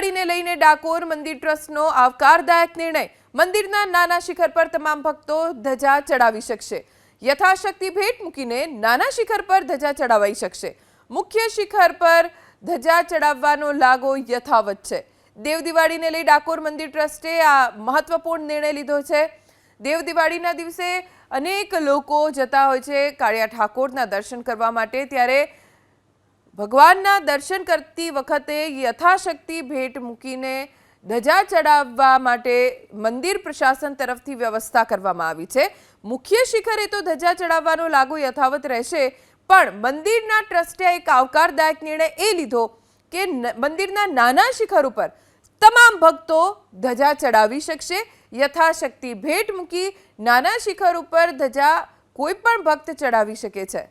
દિવાળીને લઈને ડાકોર મંદિર ટ્રસ્ટનો આવકારદાયક નિર્ણય। મંદિરના નાના શિખર પર તમામ ભક્તો ધજા ચડાવી શકશે। યથાશક્તિ ભેટ મૂકીને નાના શિખર પર ધજા ચડાવાઈ શકશે। મુખ્ય શિખર પર ધજા ચડાવવાનો લાગો યથાવત છે। દેવ દિવાળીને લઈ ડાકોર મંદિર ટ્રસ્ટે આ મહત્વપૂર્ણ નિર્ણય લીધો છે। દેવ દિવાળીના દિવસે અનેક લોકો જતા હોય છે કાળિયા ઠાકોરના દર્શન કરવા માટે, ત્યારે ભગવાનના દર્શન કરતી વખતે યથાશક્તિ ભેટ મૂકીને ધજા ચડાવવા માટે મંદિર પ્રશાસન તરફથી વ્યવસ્થા કરવામાં આવી છે। મુખ્ય શિખરે તો ધજા ચડાવવાનો લાગો યથાવત રહેશે, પણ મંદિરના ટ્રસ્ટે એક આવકારદાયક નિર્ણય એ લીધો કે મંદિરના નાના શિખર ઉપર તમામ ભક્તો ધજા ચડાવી શકશે। યથાશક્તિ ભેટ મૂકી નાના શિખર ઉપર ધજા કોઈ પણ ભક્ત ચડાવી શકે છે।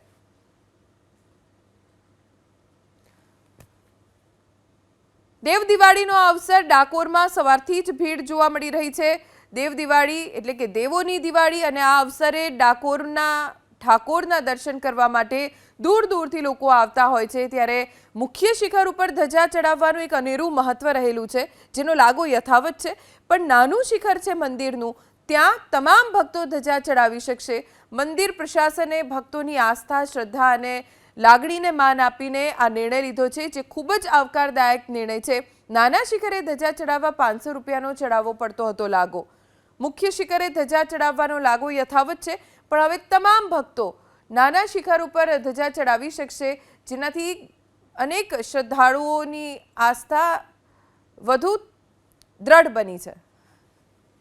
દેવ દિવાળીનો અવસર ડાકોરમાં સવારથી જ ભીડ જોવા મળી રહી છે। દેવ દિવાળી એટલે કે દેવોની દિવાળી અને આ અવસરે ડાકોરના ઠાકોરના દર્શન કરવા માટે દૂર દૂરથી લોકો આવતા હોય છે, ત્યારે મુખ્ય શિખર ઉપર ધજા ચડાવવાનું એક અનેરું મહત્વ રહેલું છે, જેનો લાગો યથાવત છે। પણ નાનું શિખર છે મંદિરનું, ત્યાં તમામ ભક્તો ધજા ચડાવી શકશે। મંદિર પ્રશાસને ભક્તોની આસ્થા, શ્રદ્ધા અને લાગણીને માન આપીને આ નિર્ણય લીધો છે, જે ખૂબ જ આવકારદાયક નિર્ણય છે। નાના શિખરે ધજા ચડાવવા 500 રૂપિયાનો ચડાવવો પડતો હતો લાગો। મુખ્ય શિખરે ધજા ચડાવવાનો લાગો યથાવત છે, પણ હવે તમામ ભક્તો નાના શિખર ઉપર ધજા ચડાવી શકશે, જેનાથી અનેક શ્રદ્ધાળુઓની આસ્થા વધુ દ્રઢ બની છે।